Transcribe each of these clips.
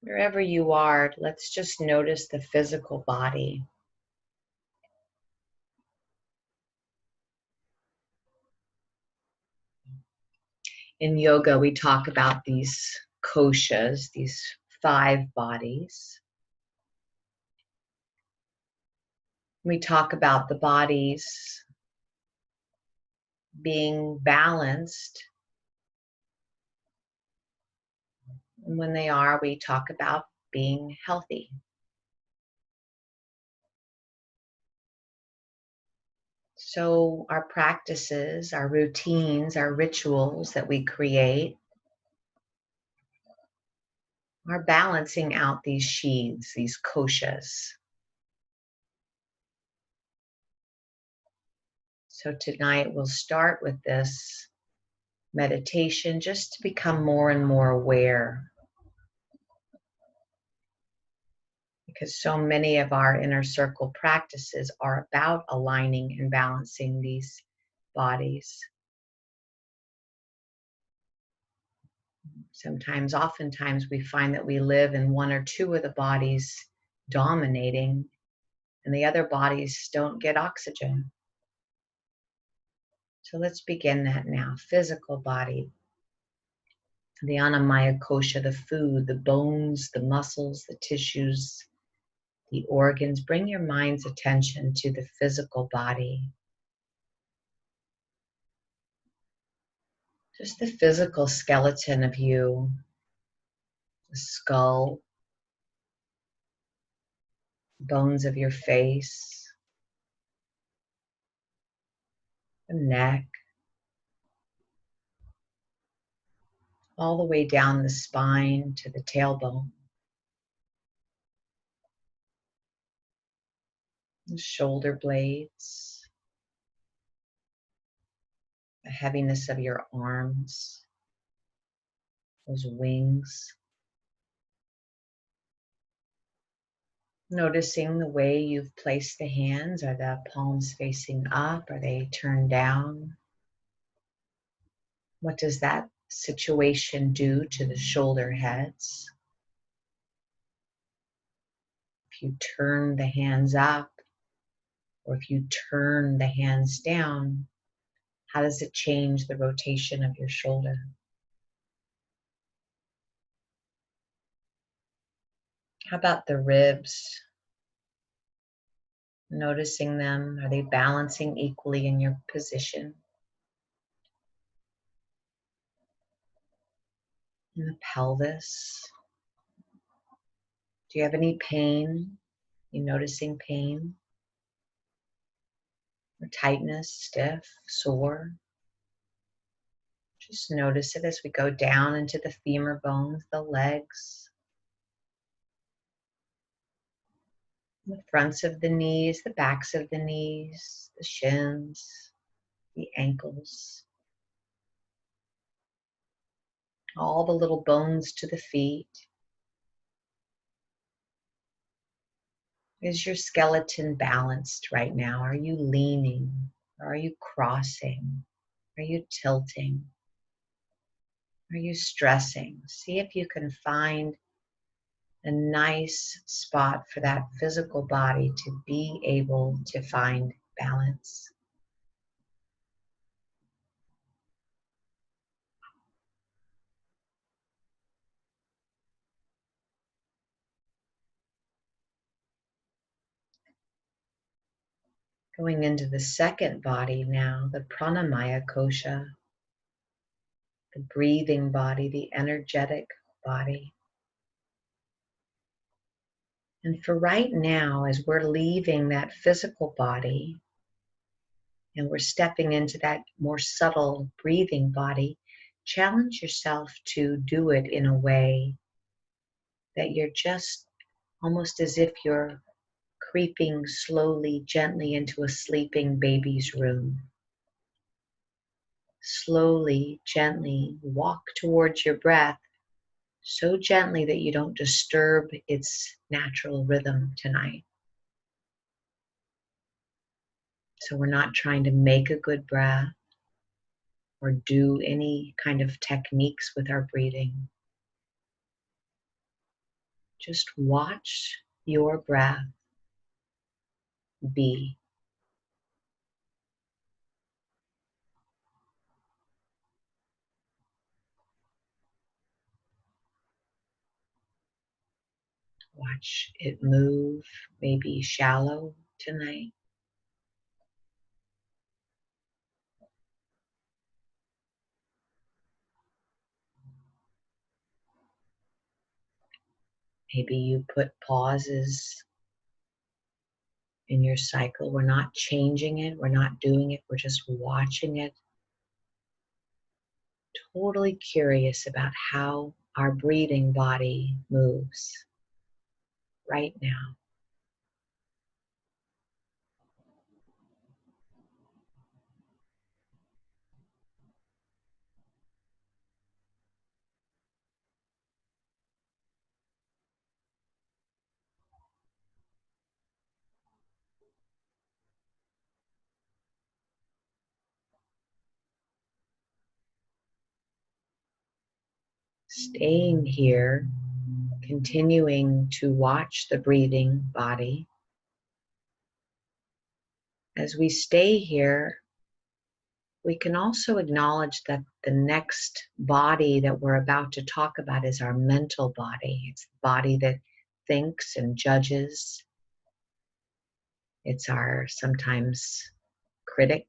Wherever you are, let's just notice the physical body. In yoga, we talk about these koshas, these 5 bodies. We talk about the bodies being balanced. And when they are, we talk about being healthy. So our practices, our routines, our rituals that we create are balancing out these sheaths, these koshas. So tonight we'll start with this meditation just to become more and more aware. Because so many of our inner circle practices are about aligning and balancing these bodies. Oftentimes we find that we live in 1 or 2 of the bodies dominating, and the other bodies don't get oxygen. So let's begin that now. Physical body, the Annamaya Kosha, the food, the bones, the muscles, the tissues, the organs. Bring your mind's attention to the physical body. Just the physical skeleton of you, the skull, bones of your face, the neck, all the way down the spine to the tailbone, the shoulder blades, the heaviness of your arms, those wings. Noticing the way you've placed the hands. Are the palms facing up? Are they turned down? What does that situation do to the shoulder heads? If you turn the hands up, or if you turn the hands down, how does it change the rotation of your shoulder? How about the ribs? Noticing them. Are they balancing equally in your position? And the pelvis. Do you have any pain? You noticing pain? Or tightness, stiff, sore? Just notice it as we go down into the femur bones, the legs, the fronts of the knees, the backs of the knees, the shins, the ankles, all the little bones to the feet. Is your skeleton balanced right now? Are you leaning? Or are you crossing? Are you tilting? Are you stressing? See if you can find a nice spot for that physical body to be able to find balance. Going into the second body now, the pranamaya kosha, the breathing body, the energetic body. And for right now, as we're leaving that physical body and we're stepping into that more subtle breathing body, challenge yourself to do it in a way that you're just almost as if you're creeping slowly, gently into a sleeping baby's room. Slowly, gently walk towards your breath, so gently that you don't disturb its natural rhythm tonight. So we're not trying to make a good breath or do any kind of techniques with our breathing. Just watch your breath be. Watch it move, maybe shallow tonight. Maybe you put pauses in your cycle. We're not changing it, we're not doing it, we're just watching it. Totally curious about how our breathing body moves right now. Staying here, continuing to watch the breathing body. As we stay here, we can also acknowledge that the next body that we're about to talk about is our mental body. It's the body that thinks and judges. It's our sometimes critic.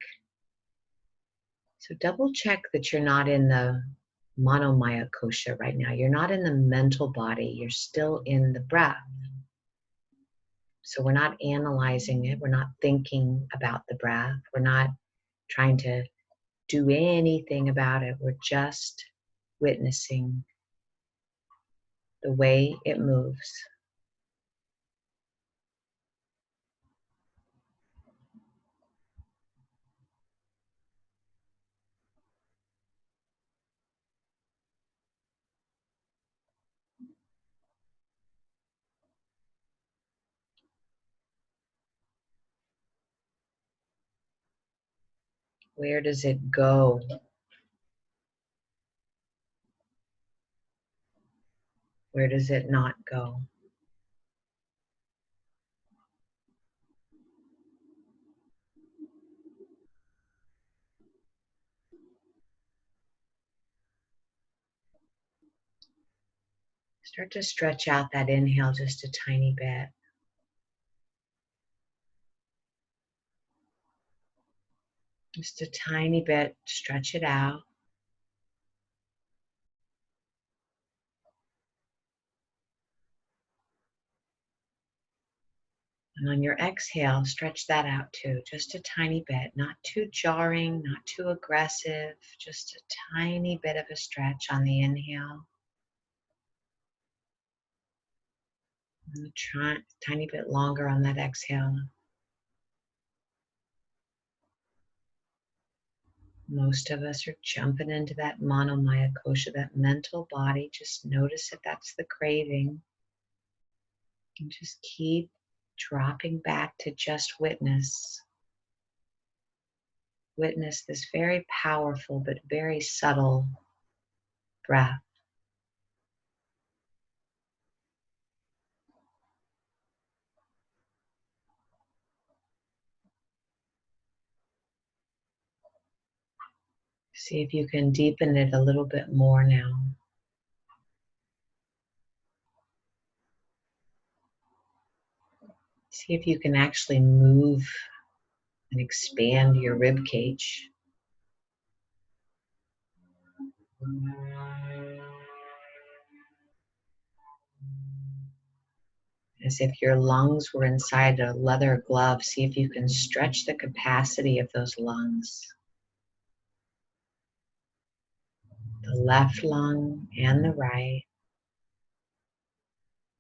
So double check that you're not in the monomaya kosha right now. You're not in the mental body. You're still in the breath. So we're not analyzing it. We're not thinking about the breath. We're not trying to do anything about it. We're just witnessing the way it moves. Where does it go? Where does it not go? Start to stretch out that inhale just a tiny bit. Just a tiny bit, stretch it out. And on your exhale, stretch that out too, just a tiny bit, not too jarring, not too aggressive, just a tiny bit of a stretch on the inhale. And a tiny bit longer on that exhale. Most of us are jumping into that monomaya kosha, that mental body. Just notice if that's the craving. And just keep dropping back to just witness. Witness this very powerful but very subtle breath. See if you can deepen it a little bit more now. See if you can actually move and expand your rib cage. As if your lungs were inside a leather glove. See if you can stretch the capacity of those lungs. The left lung and the right.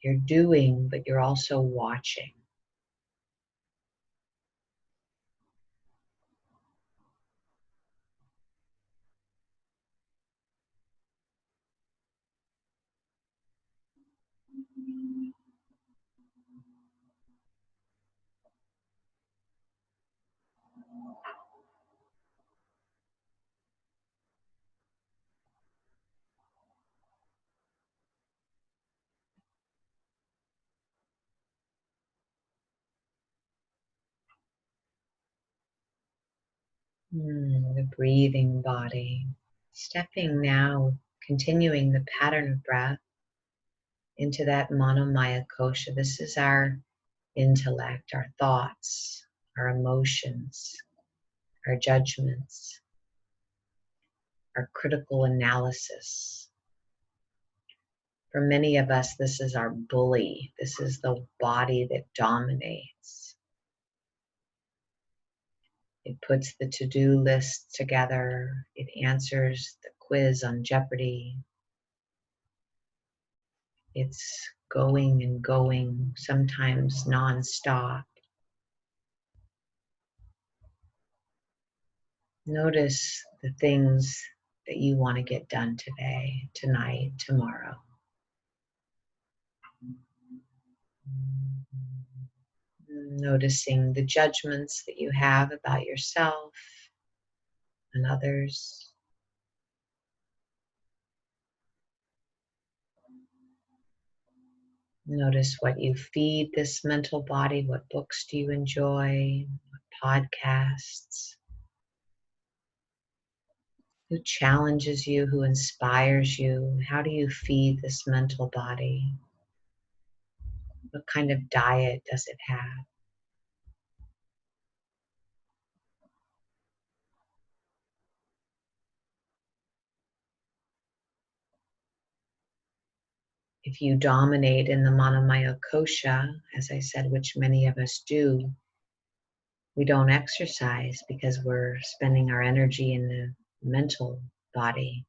You're doing, but you're also watching. The breathing body. Stepping now, continuing the pattern of breath into that manomaya kosha. This is our intellect, our thoughts, our emotions, our judgments, our critical analysis. For many of us, this is our bully. This is the body that dominates. It puts the to-do list together. It answers the quiz on Jeopardy. It's going and going, sometimes nonstop. Notice the things that you want to get done today, tonight, tomorrow. Noticing the judgments that you have about yourself and others. Notice what you feed this mental body. What books do you enjoy? What podcasts? Who challenges you? Who inspires you? How do you feed this mental body? What kind of diet does it have? If you dominate in the Manomaya Kosha, as I said, which many of us do, we don't exercise because we're spending our energy in the mental body.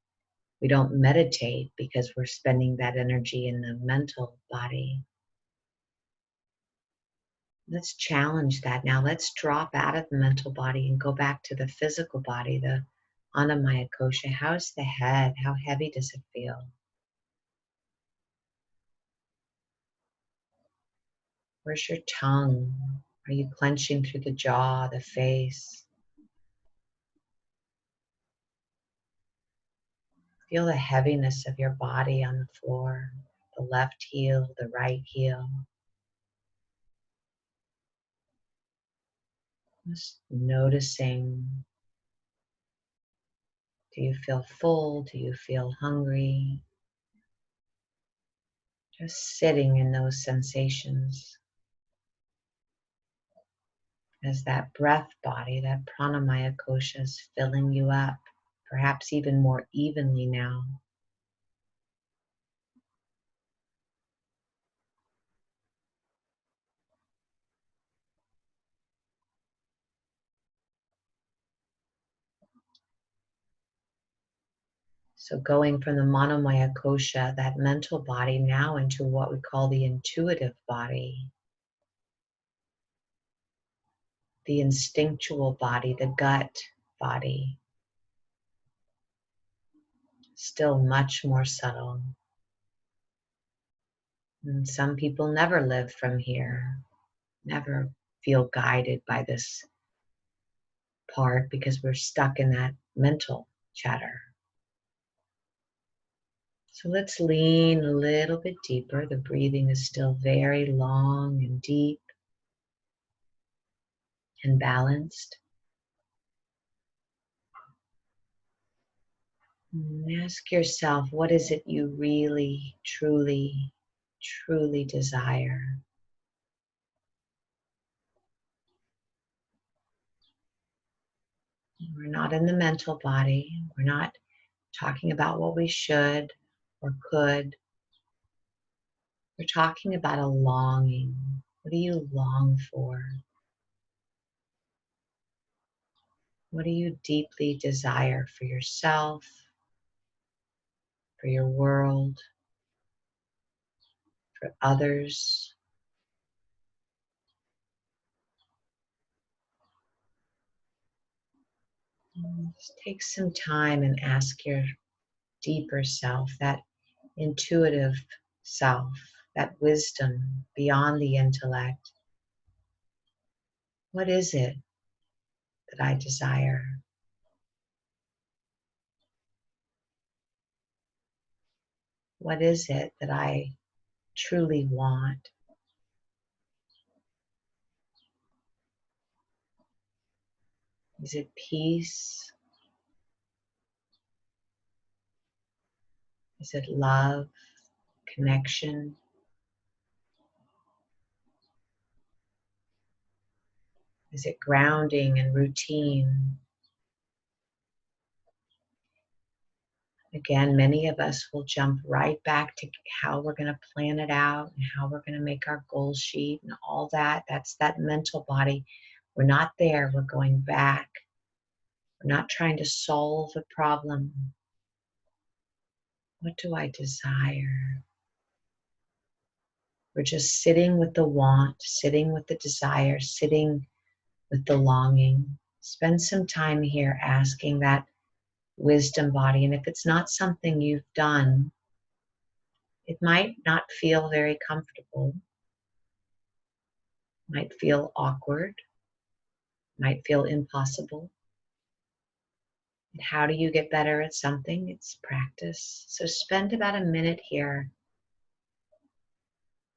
We don't meditate because we're spending that energy in the mental body. Let's challenge that now. Let's drop out of the mental body and go back to the physical body, the Annamaya Kosha. How's the head? How heavy does it feel? Where's your tongue? Are you clenching through the jaw, the face? Feel the heaviness of your body on the floor, the left heel, the right heel. Just noticing. Do you feel full? Do you feel hungry? Just sitting in those sensations as that breath body, that pranamaya kosha is filling you up, perhaps even more evenly now. So going from the manomaya kosha, that mental body, now into what we call the intuitive body, the instinctual body, the gut body, still much more subtle. And some people never live from here, never feel guided by this part because we're stuck in that mental chatter. So let's lean a little bit deeper. The breathing is still very long and deep and balanced. And ask yourself, what is it you really, truly, truly desire? We're not in the mental body. We're not talking about what we should or could. We're talking about a longing. What do you long for? What do you deeply desire for yourself, for your world, for others? Just take some time and ask your deeper self, that intuitive self, that wisdom beyond the intellect. What is it that I desire? What is it that I truly want? Is it peace? Is it love, connection? Is it grounding and routine? Again, many of us will jump right back to how we're going to plan it out and how we're going to make our goal sheet and all that. That's that mental body. We're not there. We're going back. We're not trying to solve a problem. What do I desire? We're just sitting with the want, sitting with the desire, sitting with the longing. Spend some time here asking that wisdom body. And if it's not something you've done, it might not feel very comfortable, might feel awkward, might feel impossible. And how do you get better at something? It's practice. So spend about a minute here.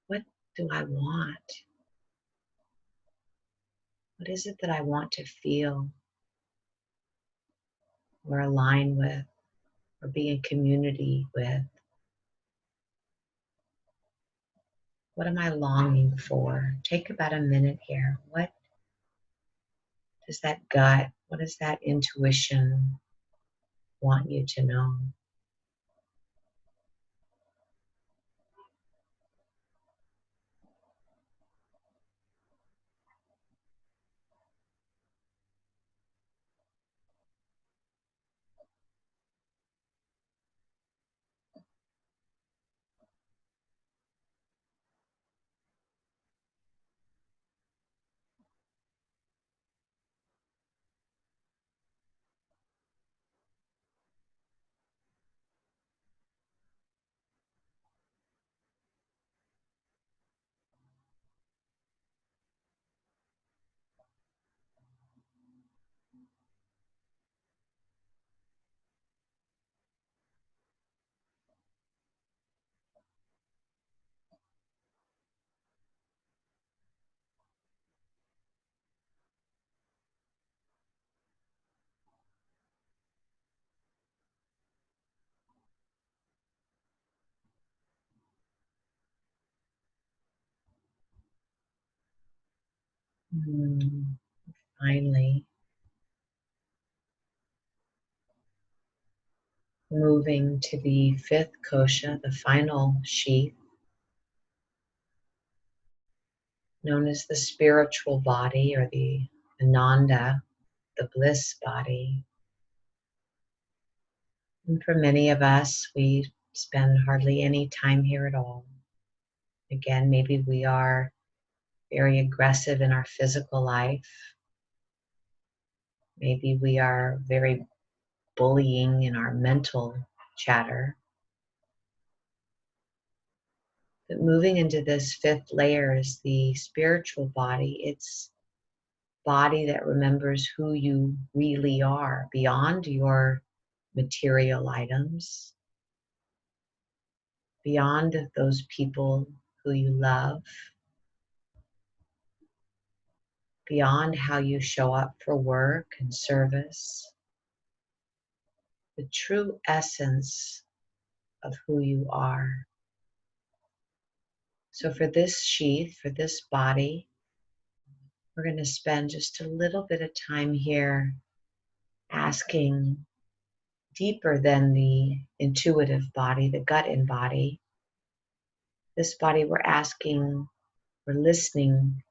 What do I want? What is it that I want to feel or align with or be in community with? What am I longing for? Take about a minute here. What does that gut, what does that intuition want you to know? Mm, Finally, moving to the fifth kosha, the final sheath, known as the spiritual body or the ananda, the bliss body. And for many of us, we spend hardly any time here at all. Again, maybe we are very aggressive in our physical life. Maybe we are very bullying in our mental chatter. But moving into this fifth layer is the spiritual body. It's body that remembers who you really are beyond your material items, beyond those people who you love, beyond how you show up for work and service, the true essence of who you are. So for this sheath, for this body, we're going to spend just a little bit of time here asking deeper than the intuitive body, the gut and body. This body, we're asking, we're listening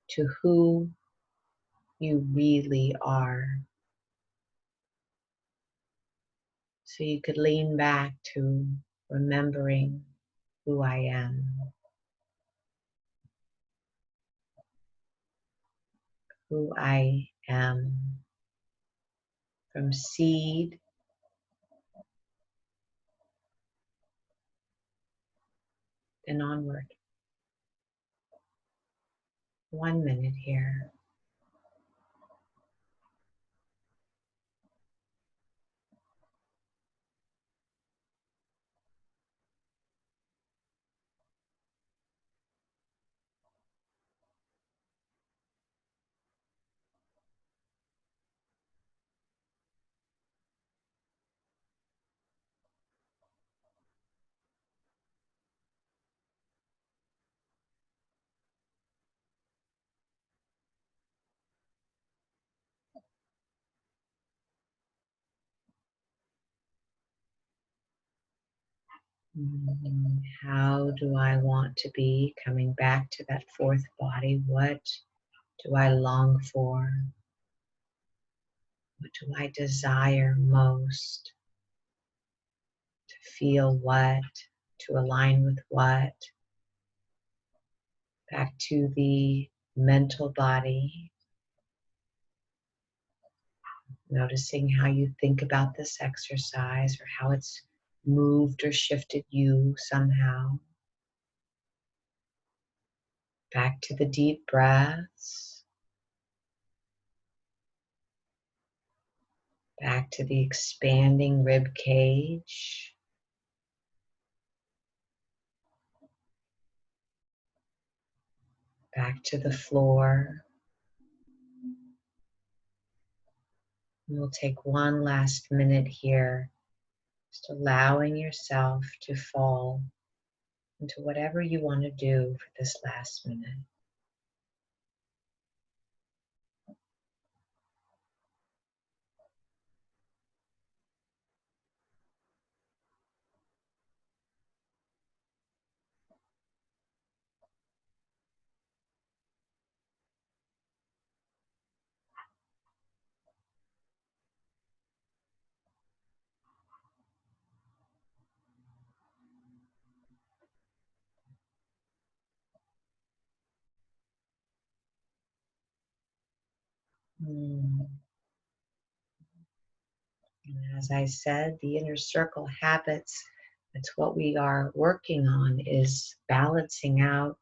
to who you really are. So you could lean back to remembering who I am, who I am from seed and onward. 1 minute here. How do I want to be? Coming back to that fourth body. What do I long for? What do I desire most? To feel what? To align with what? Back to the mental body. Noticing how you think about this exercise or how it's moved or shifted you somehow. Back to the deep breaths. Back to the expanding rib cage. Back to the floor. And we'll take one last minute here, just allowing yourself to fall into whatever you want to do for this last minute. And as I said, the inner circle habits, that's what we are working on, is balancing out,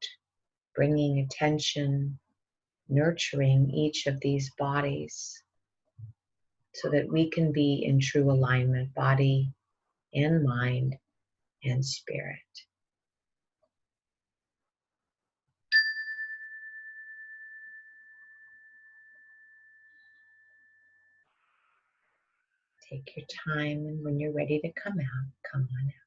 bringing attention, nurturing each of these bodies so that we can be in true alignment, body and mind and spirit. Take your time, and when you're ready to come out, come on out.